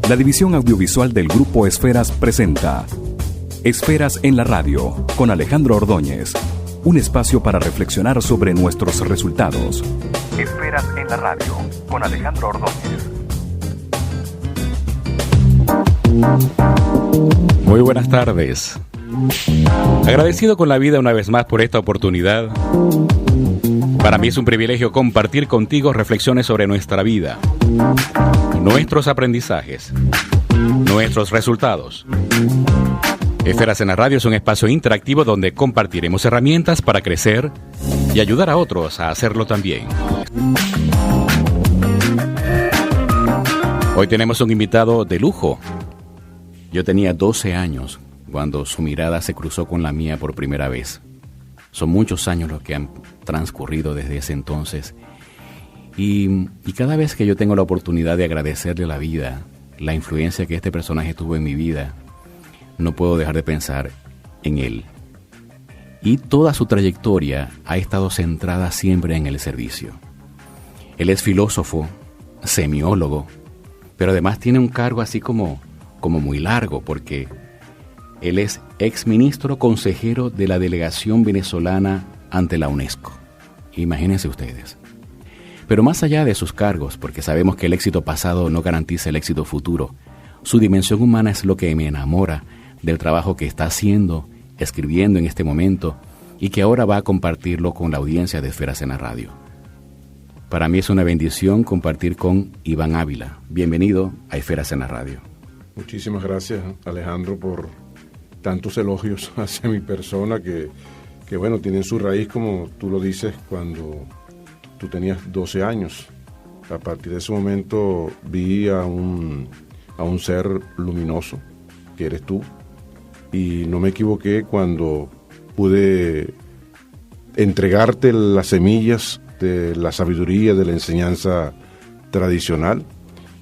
La división audiovisual del Grupo Esferas presenta Esferas en la Radio, con Alejandro Ordóñez. Un espacio para reflexionar sobre nuestros resultados. Esferas en la Radio, con Alejandro Ordóñez. Muy buenas tardes. Agradecido con la vida una vez más por esta oportunidad. Para mí es un privilegio compartir contigo reflexiones sobre nuestra vida, nuestros aprendizajes, nuestros resultados. Esferas en la Radio es un espacio interactivo donde compartiremos herramientas para crecer y ayudar a otros a hacerlo también. Hoy tenemos un invitado de lujo. Yo tenía 12 años cuando su mirada se cruzó con la mía por primera vez. Son muchos años los que han transcurrido desde ese entonces. Y cada vez que yo tengo la oportunidad de agradecerle a la vida, la influencia que este personaje tuvo en mi vida, no puedo dejar de pensar en él. Y toda su trayectoria ha estado centrada siempre en el servicio. Él es filósofo, semiólogo, pero además tiene un cargo así como muy largo, porque él es exministro consejero de la delegación venezolana ante la UNESCO. Imagínense ustedes. Pero más allá de sus cargos, porque sabemos que el éxito pasado no garantiza el éxito futuro, su dimensión humana es lo que me enamora del trabajo que está haciendo, escribiendo en este momento, y que ahora va a compartirlo con la audiencia de Esferas en la Radio. Para mí es una bendición compartir con Iván Ávila. Bienvenido a Esferas en la Radio. Muchísimas gracias, Alejandro, por tantos elogios hacia mi persona que bueno, tienen su raíz, como tú lo dices, cuando tú tenías 12 años. A partir de ese momento vi a un ser luminoso, que eres tú, y no me equivoqué cuando pude entregarte las semillas de la sabiduría, de la enseñanza tradicional,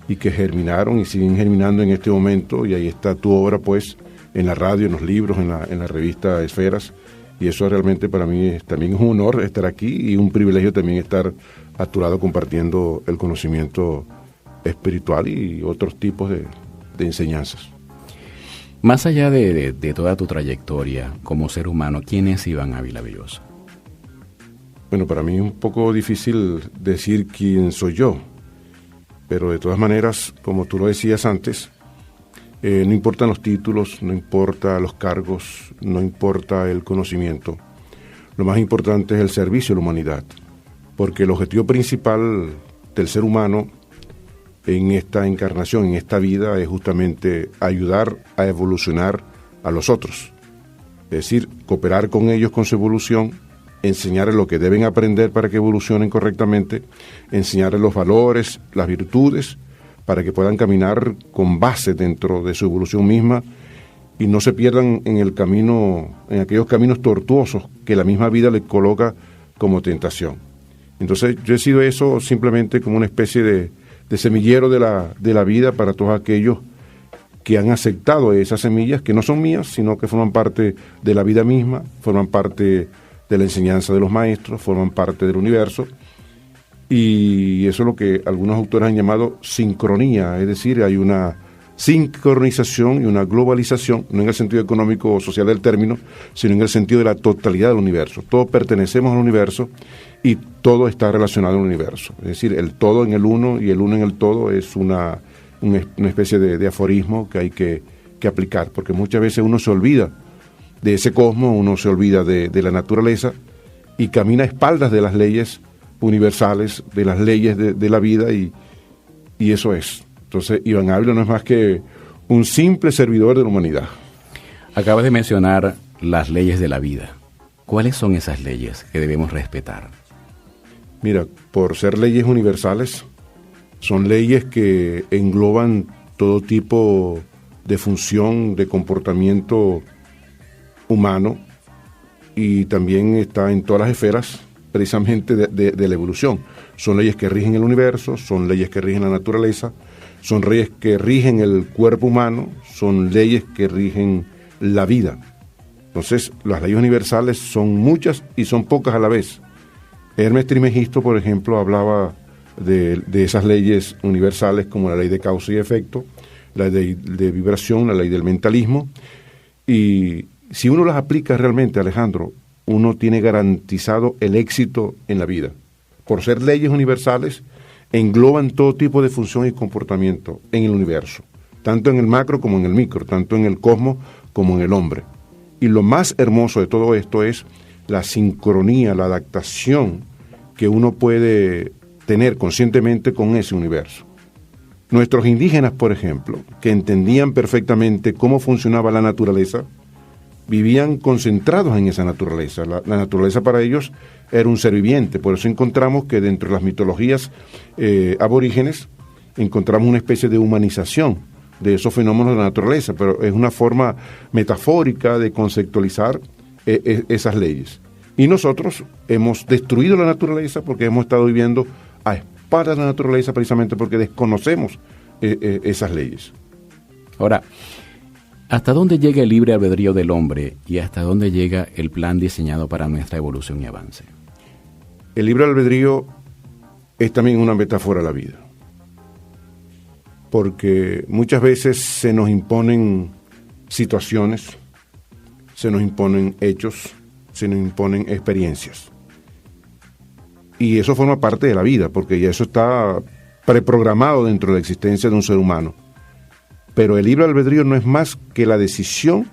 y que germinaron y siguen germinando en este momento, y ahí está tu obra, pues, en la radio, en los libros, en la revista Esferas, y eso realmente para mí también es un honor estar aquí y un privilegio también estar a tu lado compartiendo el conocimiento espiritual y otros tipos de enseñanzas. Más allá de toda tu trayectoria como ser humano, ¿quién es Iván Ávila Belloso? Bueno, para mí es un poco difícil decir quién soy yo, pero de todas maneras, como tú lo decías antes, no importan los títulos, no importa los cargos, no importa el conocimiento. Lo más importante es el servicio a la humanidad, porque el objetivo principal del ser humano en esta encarnación, en esta vida, es justamente ayudar a evolucionar a los otros. Es decir, cooperar con ellos con su evolución, enseñarles lo que deben aprender para que evolucionen correctamente, enseñarles los valores, las virtudes, para que puedan caminar con base dentro de su evolución misma y no se pierdan en el camino, en aquellos caminos tortuosos que la misma vida les coloca como tentación. Entonces yo he sido eso simplemente como una especie de semillero de la vida para todos aquellos que han aceptado esas semillas que no son mías, sino que forman parte de la vida misma, forman parte de la enseñanza de los maestros, forman parte del universo. Y eso es lo que algunos autores han llamado sincronía, es decir, hay una sincronización y una globalización, no en el sentido económico o social del término, sino en el sentido de la totalidad del universo. Todos pertenecemos al universo y todo está relacionado al universo. Es decir, el todo en el uno y el uno en el todo es una especie de aforismo que hay que aplicar, porque muchas veces uno se olvida de ese cosmos, uno se olvida de la naturaleza y camina a espaldas de las leyes universales, de las leyes de la vida, y eso es. Entonces, Iván Ávila no es más que un simple servidor de la humanidad. Acabas de mencionar las leyes de la vida. ¿Cuáles son esas leyes que debemos respetar? Mira, por ser leyes universales, son leyes que engloban todo tipo de función, de comportamiento humano, y también está en todas las esferas precisamente de la evolución. Son leyes que rigen el universo, son leyes que rigen la naturaleza, son leyes que rigen el cuerpo humano, son leyes que rigen la vida. Entonces, las leyes universales son muchas y son pocas a la vez. Hermes Trismegisto, por ejemplo, hablaba de esas leyes universales como la ley de causa y efecto, la ley de vibración, la ley del mentalismo, y si uno las aplica realmente, Alejandro, uno tiene garantizado el éxito en la vida. Por ser leyes universales, engloban todo tipo de función y comportamiento en el universo, tanto en el macro como en el micro, tanto en el cosmos como en el hombre. Y lo más hermoso de todo esto es la sincronía, la adaptación que uno puede tener conscientemente con ese universo. Nuestros indígenas, por ejemplo, que entendían perfectamente cómo funcionaba la naturaleza, vivían concentrados en esa naturaleza. La naturaleza para ellos era un ser viviente. Por eso encontramos que dentro de las mitologías aborígenes encontramos una especie de humanización de esos fenómenos de la naturaleza, pero es una forma metafórica de conceptualizar esas leyes. Y nosotros hemos destruido la naturaleza porque hemos estado viviendo a espaldas de la naturaleza precisamente porque desconocemos esas leyes. Ahora, ¿hasta dónde llega el libre albedrío del hombre y hasta dónde llega el plan diseñado para nuestra evolución y avance? El libre albedrío es también una metáfora de la vida, porque muchas veces se nos imponen situaciones, se nos imponen hechos, se nos imponen experiencias. Y eso forma parte de la vida, porque ya eso está preprogramado dentro de la existencia de un ser humano. Pero el libre albedrío no es más que la decisión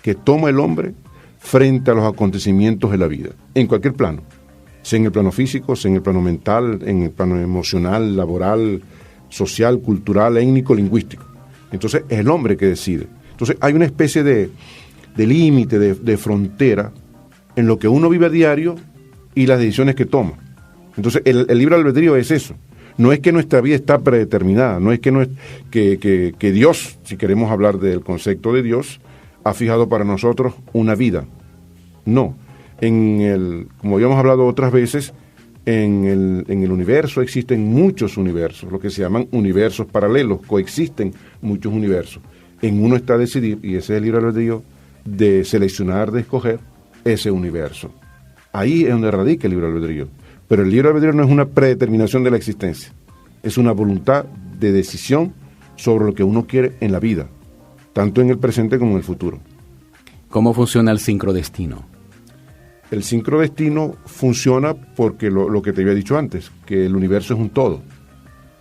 que toma el hombre frente a los acontecimientos de la vida, en cualquier plano, sea en el plano físico, sea en el plano mental, en el plano emocional, laboral, social, cultural, étnico, lingüístico. Entonces es el hombre que decide. Entonces hay una especie de límite, de frontera en lo que uno vive a diario y las decisiones que toma. Entonces el libre albedrío es eso. No es que nuestra vida está predeterminada, no es que Dios, si queremos hablar del concepto de Dios, ha fijado para nosotros una vida. No. Como habíamos hablado otras veces, en el universo existen muchos universos, lo que se llaman universos paralelos, coexisten muchos universos. En uno está decidir, y ese es el libre albedrío, de seleccionar, de escoger ese universo. Ahí es donde radica el libre albedrío. Pero el libre albedrío no es una predeterminación de la existencia, es una voluntad de decisión sobre lo que uno quiere en la vida, tanto en el presente como en el futuro. ¿Cómo funciona el sincrodestino? El sincrodestino funciona porque lo que te había dicho antes, que el universo es un todo.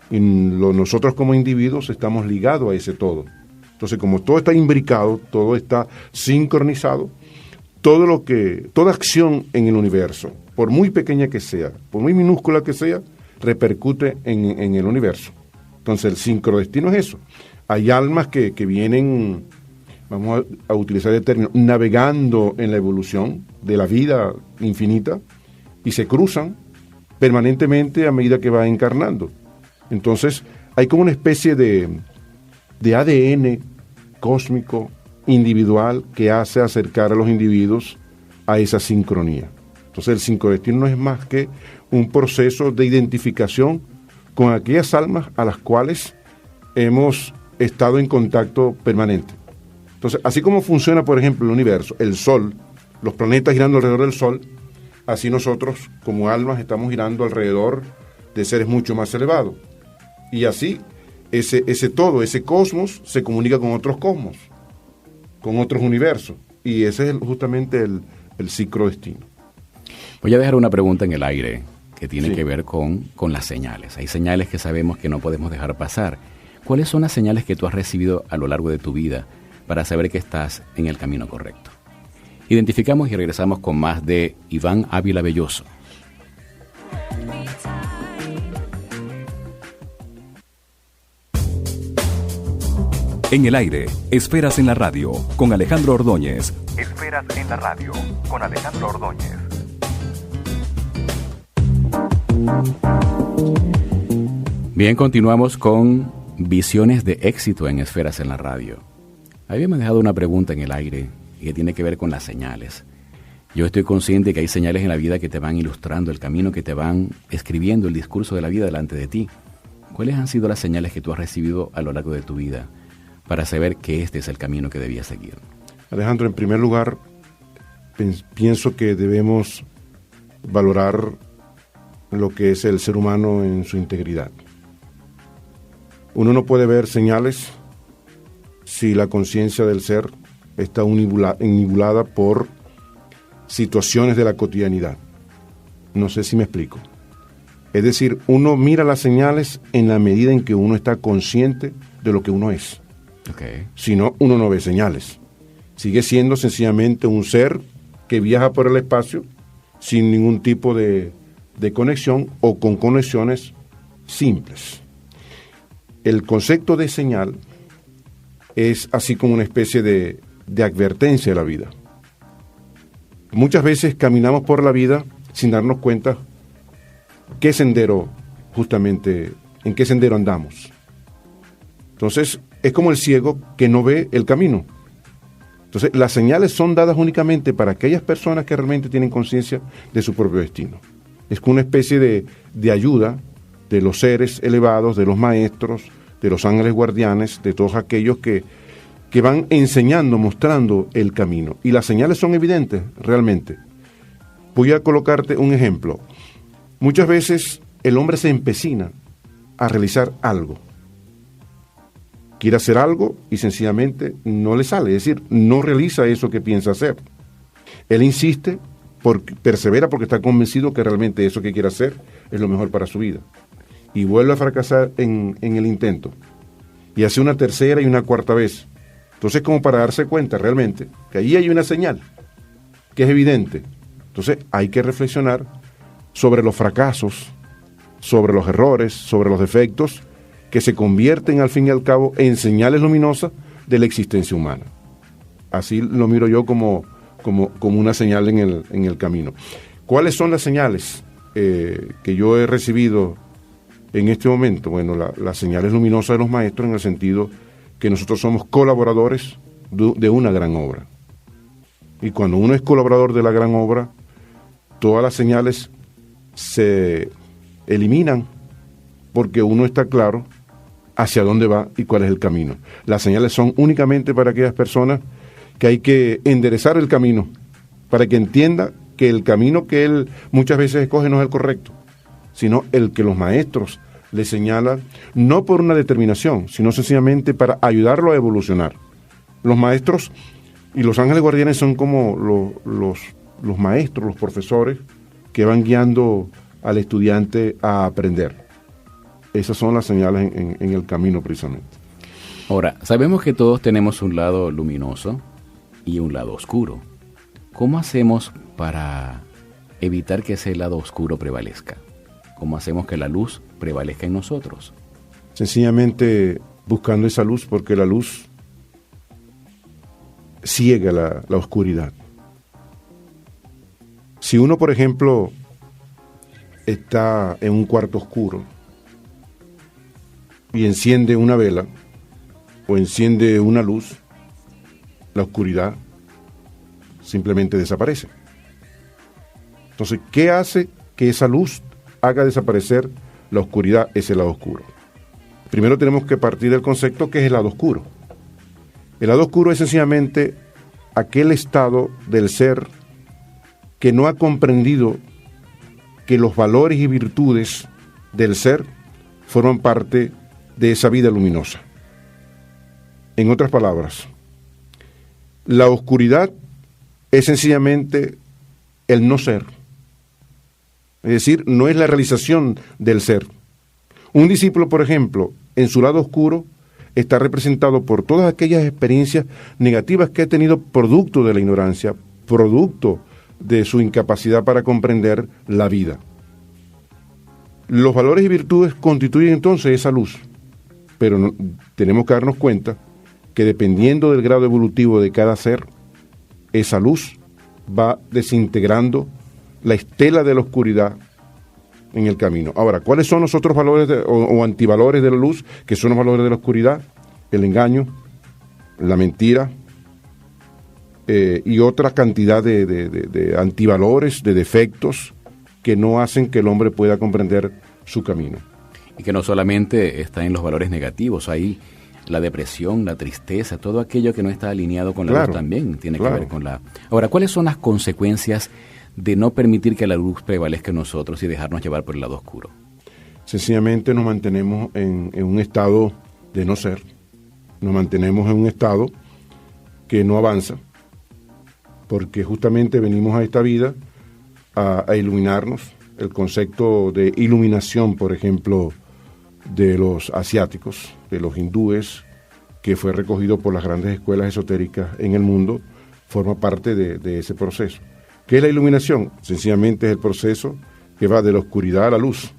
Y nosotros como individuos estamos ligados a ese todo. Entonces, como todo está imbricado, todo está sincronizado, toda acción en el universo, por muy pequeña que sea, por muy minúscula que sea, repercute en el universo. Entonces el sincrodestino es eso. Hay almas que vienen, vamos a utilizar el término, navegando en la evolución de la vida infinita y se cruzan permanentemente a medida que va encarnando. Entonces hay como una especie de ADN cósmico, individual, que hace acercar a los individuos a esa sincronía. Entonces el sincrodestino no es más que un proceso de identificación con aquellas almas a las cuales hemos estado en contacto permanente. Entonces, así como funciona, por ejemplo, el universo, el Sol, los planetas girando alrededor del Sol, así nosotros como almas estamos girando alrededor de seres mucho más elevados. Y así ese todo, ese cosmos, se comunica con otros cosmos, con otros universos. Y ese es justamente el sincrodestino. Voy a dejar una pregunta en el aire que tiene que ver con las señales. Hay señales que sabemos que no podemos dejar pasar. ¿Cuáles son las señales que tú has recibido a lo largo de tu vida para saber que estás en el camino correcto? Identificamos y regresamos con más de Iván Ávila Belloso. En el aire, Esferas en la Radio, con Alejandro Ordóñez. Esferas en la Radio, con Alejandro Ordóñez. Bien, continuamos con visiones de éxito en Esferas en la Radio. Habíamos dejado una pregunta en el aire que tiene que ver con las señales. Yo estoy consciente que hay señales en la vida que te van ilustrando el camino, que te van escribiendo el discurso de la vida delante de ti. ¿Cuáles han sido las señales que tú has recibido a lo largo de tu vida para saber que este es el camino que debías seguir? Alejandro, en primer lugar, pienso que debemos valorar lo que es el ser humano en su integridad. Uno no puede ver señales si la conciencia del ser está nibulada por situaciones de la cotidianidad. No sé si me explico. Es decir, uno mira las señales en la medida en que uno está consciente de lo que uno es. Okay. Si no, uno no ve señales. Sigue siendo sencillamente un ser que viaja por el espacio sin ningún tipo de conexión o con conexiones simples. El concepto de señal es así como una especie de advertencia de la vida. Muchas veces caminamos por la vida sin darnos cuenta qué sendero, justamente, en qué sendero andamos. Entonces, es como el ciego que no ve el camino. Entonces, las señales son dadas únicamente para aquellas personas que realmente tienen conciencia de su propio destino. Es como una especie de ayuda de los seres elevados, de los maestros, de los ángeles guardianes, de todos aquellos que van enseñando, mostrando el camino. Y las señales son evidentes, realmente. Voy a colocarte un ejemplo. Muchas veces el hombre se empecina a realizar algo. Quiere hacer algo y sencillamente no le sale, es decir, no realiza eso que piensa hacer. Él insiste, persevera porque está convencido que realmente eso que quiere hacer es lo mejor para su vida. Y vuelve a fracasar en el intento. Y hace una tercera y una cuarta vez. Entonces, como para darse cuenta realmente que ahí hay una señal que es evidente. Entonces, hay que reflexionar sobre los fracasos, sobre los errores, sobre los defectos, que se convierten al fin y al cabo en señales luminosas de la existencia humana. Así lo miro yo como una señal en el camino. ¿Cuáles son las señales que yo he recibido en este momento? Bueno, las señales luminosas de los maestros, en el sentido que nosotros somos colaboradores de una gran obra. Y cuando uno es colaborador de la gran obra, todas las señales se eliminan porque uno está claro hacia dónde va y cuál es el camino. Las señales son únicamente para aquellas personas que hay que enderezar el camino, para que entienda que el camino que él muchas veces escoge no es el correcto, sino el que los maestros le señalan, no por una determinación, sino sencillamente para ayudarlo a evolucionar. Los maestros y los ángeles guardianes son como los maestros, los profesores, que van guiando al estudiante a aprender. Esas son las señales en el camino, precisamente. Ahora, sabemos que todos tenemos un lado luminoso y un lado oscuro. ¿Cómo hacemos para evitar que ese lado oscuro prevalezca? ¿Cómo hacemos que la luz prevalezca en nosotros? Sencillamente buscando esa luz, porque la luz ciega la oscuridad. Si uno, por ejemplo, está en un cuarto oscuro y enciende una vela o enciende una luz, la oscuridad simplemente desaparece. Entonces, ¿qué hace que esa luz haga desaparecer la oscuridad, ese lado oscuro? Primero tenemos que partir del concepto que es el lado oscuro. El lado oscuro es sencillamente aquel estado del ser que no ha comprendido que los valores y virtudes del ser forman parte de esa vida luminosa. En otras palabras, la oscuridad es sencillamente el no ser. Es decir, no es la realización del ser. Un discípulo, por ejemplo, en su lado oscuro, está representado por todas aquellas experiencias negativas que ha tenido producto de la ignorancia, producto de su incapacidad para comprender la vida. Los valores y virtudes constituyen entonces esa luz, pero tenemos que darnos cuenta que dependiendo del grado evolutivo de cada ser, esa luz va desintegrando la estela de la oscuridad en el camino. Ahora, ¿cuáles son los otros valores o antivalores de la luz, que son los valores de la oscuridad? El engaño, la mentira y otra cantidad de antivalores, de defectos que no hacen que el hombre pueda comprender su camino. Y que no solamente está en los valores negativos, hay la depresión, la tristeza, todo aquello que no está alineado con la luz también tiene que ver con la... Ahora, ¿cuáles son las consecuencias de no permitir que la luz prevalezca en nosotros y dejarnos llevar por el lado oscuro? Sencillamente nos mantenemos en un estado de no ser. nos mantenemos en un estado que no avanza, porque justamente venimos a esta vida a iluminarnos. El concepto de iluminación, por ejemplo, de los asiáticos, de los hindúes, que fue recogido por las grandes escuelas esotéricas en el mundo, forma parte de ese proceso. ¿Qué es la iluminación? Sencillamente es el proceso que va de la oscuridad a la luz.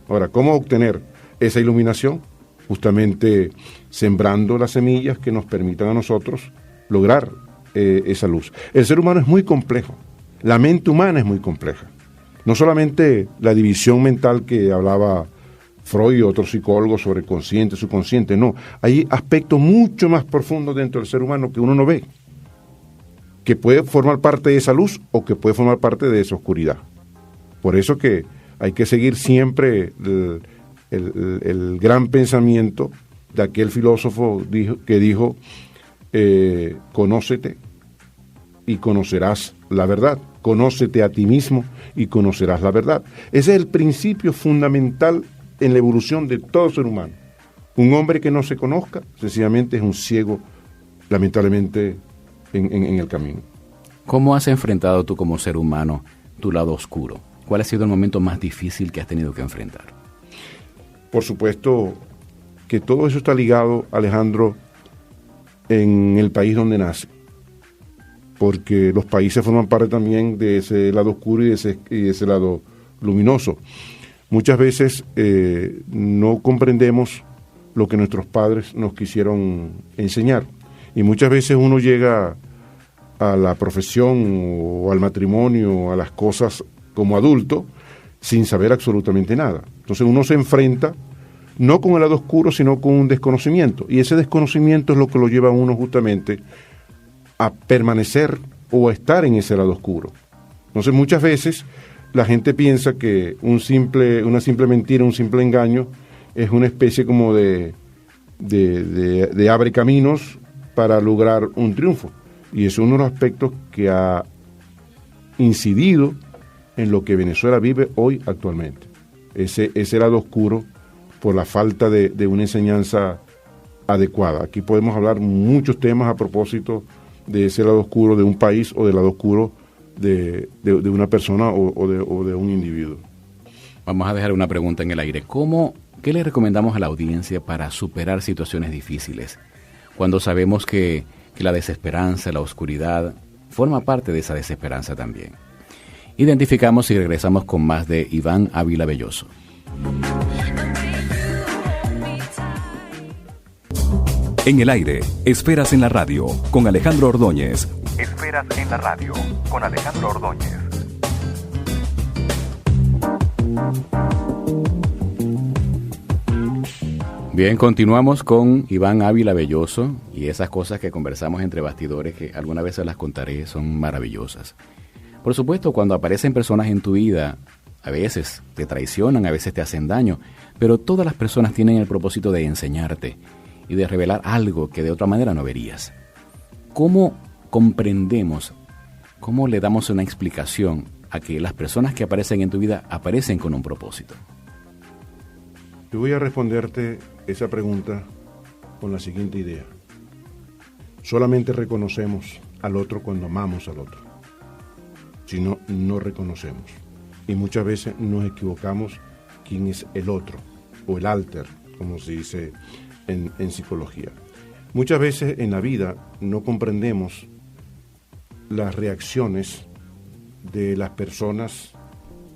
Ahora, ¿cómo obtener esa iluminación? Justamente sembrando las semillas que nos permitan a nosotros lograr esa luz. El ser humano es muy complejo, la mente humana es muy compleja. No solamente la división mental que hablaba Freud y otros psicólogos sobre consciente, subconsciente, no. Hay aspectos mucho más profundos dentro del ser humano que uno no ve, que puede formar parte de esa luz o que puede formar parte de esa oscuridad. Por eso que hay que seguir siempre el gran pensamiento de aquel filósofo que dijo, conócete y conocerás la verdad. Conócete a ti mismo y conocerás la verdad. Ese es el principio fundamental en la evolución de todo ser humano. Un hombre que no se conozca, sencillamente es un ciego, lamentablemente, en el camino. ¿Cómo has enfrentado tú como ser humano tu lado oscuro? ¿Cuál ha sido el momento más difícil que has tenido que enfrentar? Por supuesto que todo eso está ligado, Alejandro, en el país donde nace, porque los países forman parte también de ese lado oscuro y de ese lado luminoso. Muchas veces no comprendemos lo que nuestros padres nos quisieron enseñar, y muchas veces uno llega a la profesión o al matrimonio, o a las cosas como adulto, sin saber absolutamente nada. Entonces uno se enfrenta no con el lado oscuro, sino con un desconocimiento, y ese desconocimiento es lo que lo lleva a uno justamente a permanecer o a estar en ese lado oscuro. Entonces muchas veces la gente piensa que una simple mentira, un simple engaño es una especie como de abre caminos para lograr un triunfo, y es uno de los aspectos que ha incidido en lo que Venezuela vive hoy actualmente, ese lado oscuro por la falta de una enseñanza adecuada. Aquí podemos hablar muchos temas a propósito de ese lado oscuro de un país o del lado oscuro de una persona o de un individuo. Vamos a dejar una pregunta en el aire. ¿Qué le recomendamos a la audiencia para superar situaciones difíciles? Cuando sabemos que la desesperanza, la oscuridad, forma parte de esa desesperanza también. Identificamos y regresamos con más de Iván Ávila Belloso. En el aire, Esferas en la Radio, con Alejandro Ordóñez. Esferas en la Radio, con Alejandro Ordóñez. Bien, continuamos con Iván Ávila Belloso, y esas cosas que conversamos entre bastidores, que alguna vez se las contaré, son maravillosas. Por supuesto, cuando aparecen personas en tu vida, a veces te traicionan, a veces te hacen daño, pero todas las personas tienen el propósito de enseñarte y de revelar algo que de otra manera no verías. ¿Cómo comprendemos, cómo le damos una explicación a que las personas que aparecen en tu vida aparecen con un propósito? Yo voy a responderte esa pregunta con la siguiente idea. Solamente reconocemos al otro cuando amamos al otro. Si no, no reconocemos. Y muchas veces nos equivocamos quién es el otro, o el alter, como se dice en psicología. Muchas veces en la vida no comprendemos las reacciones de las personas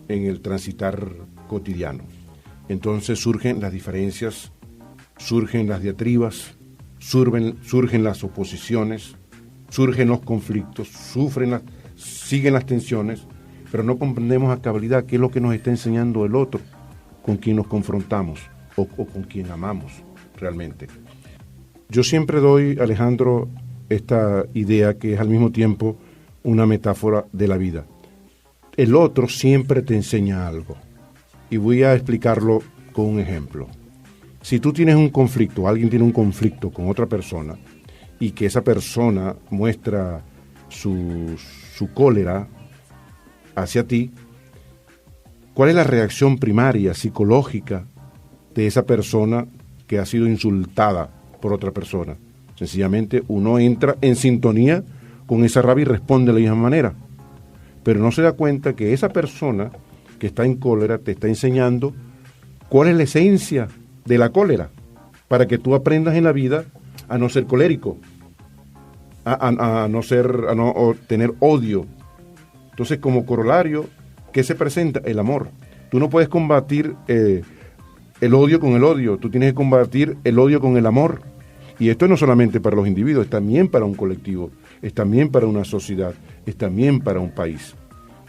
en el transitar cotidiano. Entonces surgen las diferencias, surgen las diatribas, surgen las oposiciones, surgen los conflictos, siguen las tensiones, pero no comprendemos a cabalidad qué es lo que nos está enseñando el otro, con quien nos confrontamos o con quien amamos realmente. Yo siempre doy, Alejandro, esta idea que es al mismo tiempo una metáfora de la vida. El otro siempre te enseña algo, y voy a explicarlo con un ejemplo. Si tú tienes un conflicto, alguien tiene un conflicto con otra persona, y que esa persona muestra su cólera hacia ti, ¿cuál es la reacción primaria, psicológica, de esa persona que ha sido insultada por otra persona? Sencillamente uno entra en sintonía con esa rabia y responde de la misma manera. Pero no se da cuenta que esa persona que está en cólera te está enseñando cuál es la esencia de la cólera, para que tú aprendas en la vida a no ser colérico, a no tener odio. Entonces, como corolario, ¿qué se presenta? El amor. Tú no puedes combatir el odio con el odio, tú tienes que combatir el odio con el amor. Y esto no es solamente para los individuos, es también para un colectivo, es también para una sociedad, es también para un país.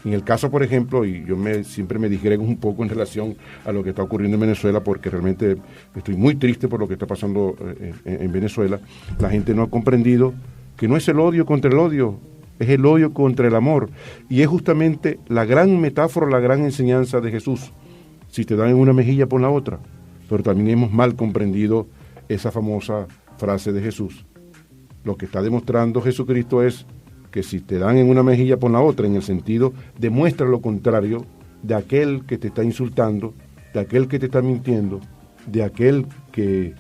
En el caso, por ejemplo, y yo siempre me disgrego un poco en relación a lo que está ocurriendo en Venezuela, porque realmente estoy muy triste por lo que está pasando en Venezuela. La gente no ha comprendido que no es el odio contra el odio, es el odio contra el amor. Y es justamente la gran metáfora, la gran enseñanza de Jesús. Si te dan en una mejilla, pon la otra. Pero también hemos mal comprendido esa famosa frase de Jesús. Lo que está demostrando Jesucristo es que si te dan en una mejilla, pon la otra, en el sentido, demuestra lo contrario de aquel que te está insultando, de aquel que te está mintiendo, de aquel que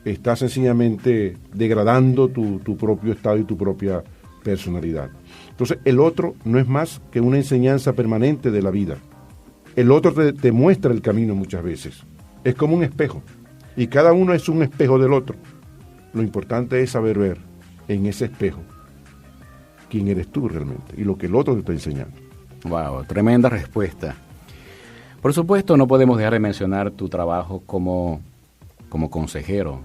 está sencillamente degradando tu propio estado y tu propia personalidad. Entonces, el otro no es más que una enseñanza permanente de la vida. El otro te muestra el camino muchas veces. Es como un espejo, y cada uno es un espejo del otro. Lo importante es saber ver en ese espejo quién eres tú realmente y lo que el otro te está enseñando. Wow, tremenda respuesta. Por supuesto, no podemos dejar de mencionar tu trabajo como consejero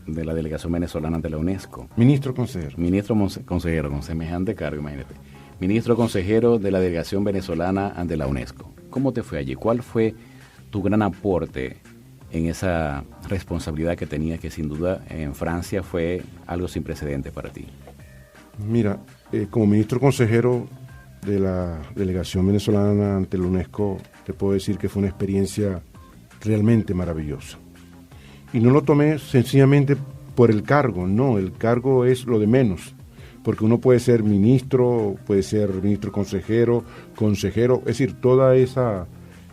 de la delegación venezolana ante la UNESCO. Ministro consejero. Ministro consejero, con semejante cargo, imagínate. Ministro consejero de la delegación venezolana ante la UNESCO. ¿Cómo te fue allí? ¿Cuál fue tu gran aporte en esa responsabilidad que tenías, que sin duda en Francia fue algo sin precedentes para ti? Mira, como ministro consejero de la delegación venezolana ante la UNESCO, te puedo decir que fue una experiencia realmente maravillosa. Y no lo tomé sencillamente por el cargo, no, el cargo es lo de menos, porque uno puede ser ministro consejero, es decir, toda esa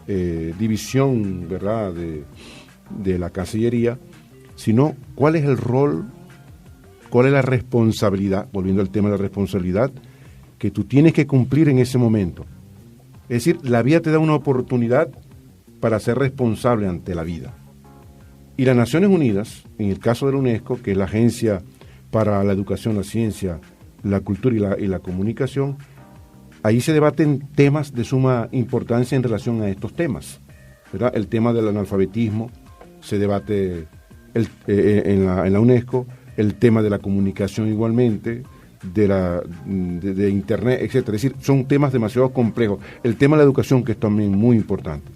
división, ¿verdad?, de la Cancillería, sino cuál es el rol, cuál es la responsabilidad, volviendo al tema de la responsabilidad, que tú tienes que cumplir en ese momento. Es decir, la vida te da una oportunidad para ser responsable ante la vida. Y las Naciones Unidas, en el caso de la UNESCO, que es la agencia para la educación, la ciencia, la cultura y la comunicación, ahí se debaten temas de suma importancia en relación a estos temas, ¿verdad? El tema del analfabetismo se debate en la UNESCO, el tema de la comunicación igualmente, de Internet, etcétera. Es decir, son temas demasiado complejos. El tema de la educación, que es también muy importante.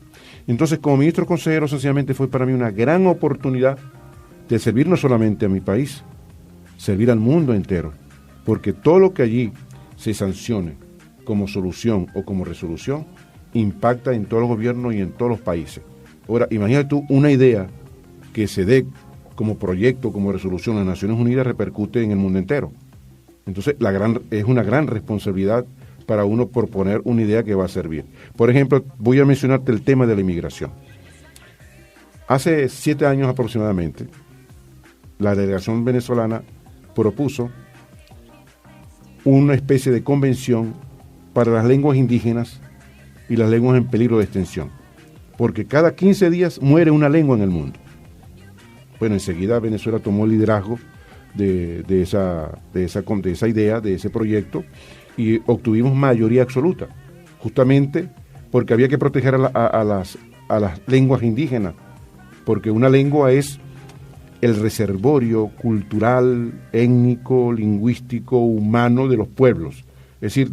Entonces, como ministro consejero, sencillamente fue para mí una gran oportunidad de servir no solamente a mi país, servir al mundo entero, porque todo lo que allí se sancione como solución o como resolución impacta en todos los gobiernos y en todos los países. Ahora, imagínate tú una idea que se dé como proyecto, como resolución en las Naciones Unidas, repercute en el mundo entero. Entonces, es una gran responsabilidad para uno proponer una idea que va a servir. Por ejemplo, voy a mencionarte el tema de la inmigración. Hace 7 años aproximadamente, la delegación venezolana propuso una especie de convención para las lenguas indígenas y las lenguas en peligro de extinción, porque cada 15 días muere una lengua en el mundo. Bueno, enseguida Venezuela tomó el liderazgo de esa idea, de ese proyecto, y obtuvimos mayoría absoluta, justamente porque había que proteger a las lenguas indígenas, porque una lengua es el reservorio cultural, étnico, lingüístico, humano de los pueblos. Es decir,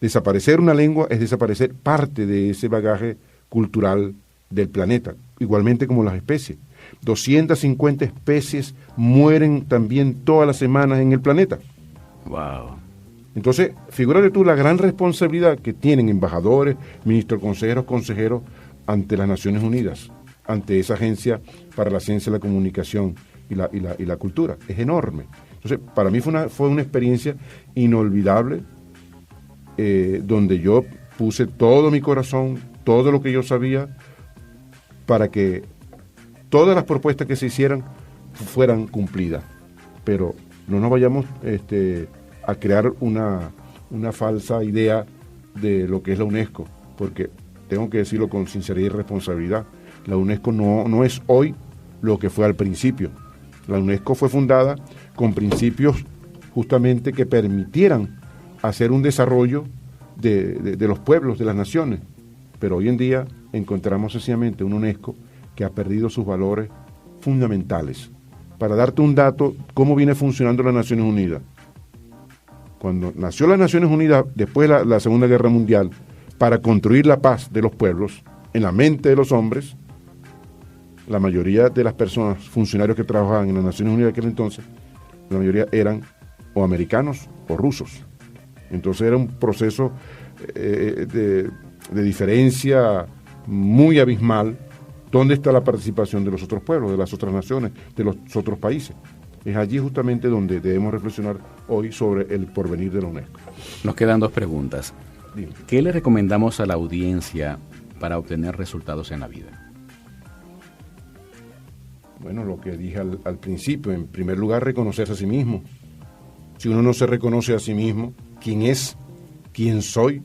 desaparecer una lengua es desaparecer parte de ese bagaje cultural del planeta, igualmente como las especies. 250 especies mueren también todas las semanas en el planeta. Wow. Entonces, figúrate tú la gran responsabilidad que tienen embajadores, ministros, consejeros ante las Naciones Unidas, ante esa agencia para la ciencia, la comunicación y la cultura. Es enorme. Entonces, para mí fue una experiencia inolvidable, donde yo puse todo mi corazón, todo lo que yo sabía, para que todas las propuestas que se hicieran fueran cumplidas. Pero No nos vayamos a crear una falsa idea de lo que es la UNESCO, porque tengo que decirlo con sinceridad y responsabilidad. La UNESCO no es hoy lo que fue al principio. La UNESCO fue fundada con principios justamente que permitieran hacer un desarrollo de los pueblos, de las naciones. Pero hoy en día encontramos sencillamente una UNESCO que ha perdido sus valores fundamentales. Para darte un dato, ¿cómo viene funcionando las Naciones Unidas? Cuando nació las Naciones Unidas, después de la Segunda Guerra Mundial, para construir la paz de los pueblos, en la mente de los hombres, la mayoría de las personas, funcionarios que trabajaban en las Naciones Unidas de aquel entonces, la mayoría eran o americanos o rusos. Entonces era un proceso de diferencia muy abismal. ¿Dónde está la participación de los otros pueblos, de las otras naciones, de los otros países? Es allí justamente donde debemos reflexionar hoy sobre el porvenir de la UNESCO. Nos quedan 2 preguntas. Dime. ¿Qué le recomendamos a la audiencia para obtener resultados en la vida? Bueno, lo que dije al principio, en primer lugar, reconocerse a sí mismo. Si uno no se reconoce a sí mismo, quién es, quién soy,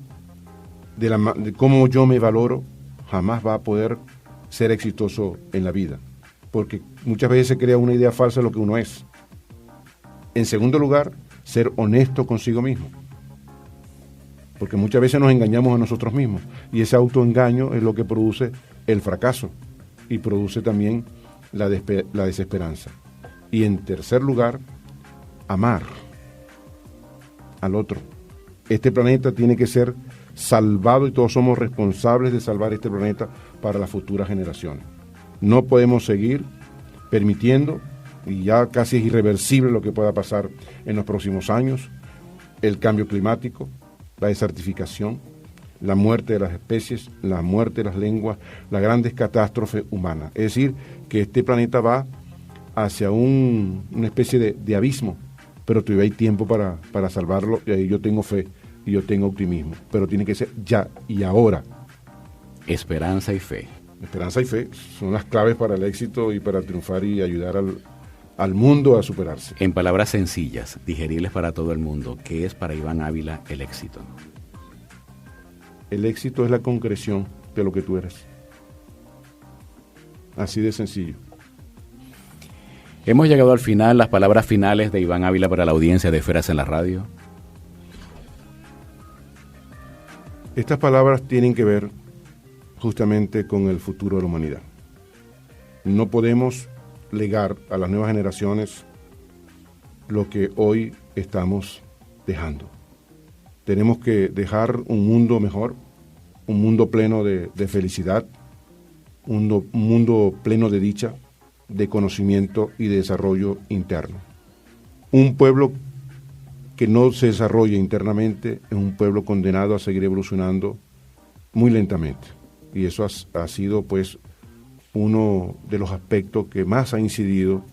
de cómo yo me valoro, jamás va a poder ser exitoso en la vida, porque muchas veces se crea una idea falsa de lo que uno es. En segundo lugar, ser honesto consigo mismo, porque muchas veces nos engañamos a nosotros mismos, y ese autoengaño es lo que produce el fracaso, y produce también la desesperanza. Y en tercer lugar, amar al otro. Este planeta tiene que ser salvado y todos somos responsables de salvar este planeta para las futuras generaciones. No podemos seguir permitiendo, y ya casi es irreversible lo que pueda pasar en los próximos años, el cambio climático, la desertificación, la muerte de las especies, la muerte de las lenguas, las grandes catástrofes humanas. Es decir, que este planeta va hacia una especie de abismo, pero todavía hay tiempo para salvarlo, y ahí yo tengo fe y yo tengo optimismo, pero tiene que ser ya y ahora. Esperanza y fe. Esperanza y fe son las claves para el éxito y para triunfar y ayudar al mundo a superarse. En palabras sencillas, digeribles para todo el mundo, ¿qué es para Iván Ávila el éxito? El éxito es la concreción de lo que tú eres. Así de sencillo. Hemos llegado al final, las palabras finales de Iván Ávila para la audiencia de Esferas en la Radio. Estas palabras tienen que ver justamente con el futuro de la humanidad. No podemos legar a las nuevas generaciones lo que hoy estamos dejando. Tenemos que dejar un mundo mejor, un mundo pleno de felicidad, un mundo pleno de dicha, de conocimiento y de desarrollo interno. Un pueblo que no se desarrolla internamente es un pueblo condenado a seguir evolucionando muy lentamente. Y eso ha sido pues uno de los aspectos que más ha incidido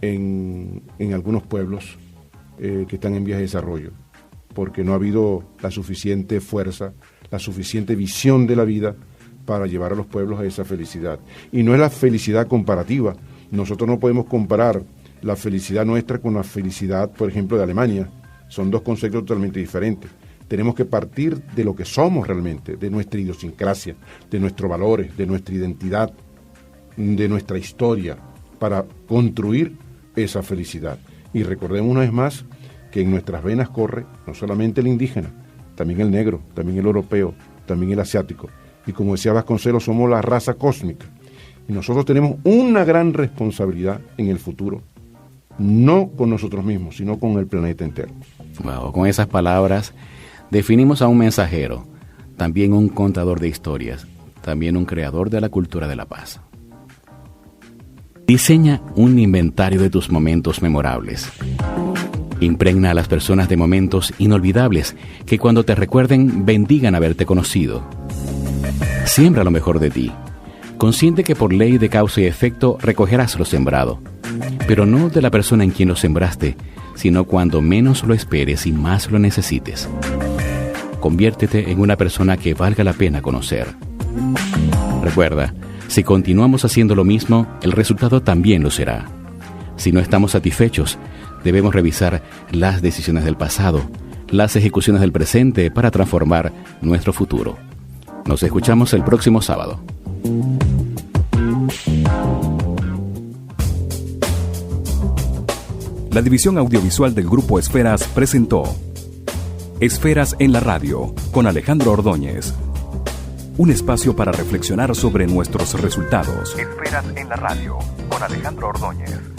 en algunos pueblos que están en vías de desarrollo, porque no ha habido la suficiente fuerza, la suficiente visión de la vida para llevar a los pueblos a esa felicidad. Y no es la felicidad comparativa. Nosotros no podemos comparar la felicidad nuestra con la felicidad, por ejemplo, de Alemania. Son dos conceptos totalmente diferentes. Tenemos que partir de lo que somos realmente, de nuestra idiosincrasia, de nuestros valores, de nuestra identidad, de nuestra historia, para construir esa felicidad. Y recordemos una vez más que en nuestras venas corre no solamente el indígena, también el negro, también el europeo, también el asiático. Y como decía Vasconcelos, somos la raza cósmica. Y nosotros tenemos una gran responsabilidad en el futuro, no con nosotros mismos, sino con el planeta entero. Wow, con esas palabras definimos a un mensajero, también un contador de historias, también un creador de la cultura de la paz. Diseña un inventario de tus momentos memorables. Impregna a las personas de momentos inolvidables que cuando te recuerden bendigan haberte conocido. Siembra lo mejor de ti, consciente que por ley de causa y efecto recogerás lo sembrado, pero no de la persona en quien lo sembraste, sino cuando menos lo esperes y más lo necesites. Conviértete en una persona que valga la pena conocer. Recuerda, si continuamos haciendo lo mismo, el resultado también lo será. Si no estamos satisfechos, Debemos revisar las decisiones del pasado, las ejecuciones del presente para transformar nuestro futuro. Nos escuchamos el próximo sábado. La división audiovisual del Grupo Esferas presentó Esferas en la Radio con Alejandro Ordóñez. Un espacio para reflexionar sobre nuestros resultados. Esferas en la Radio con Alejandro Ordóñez.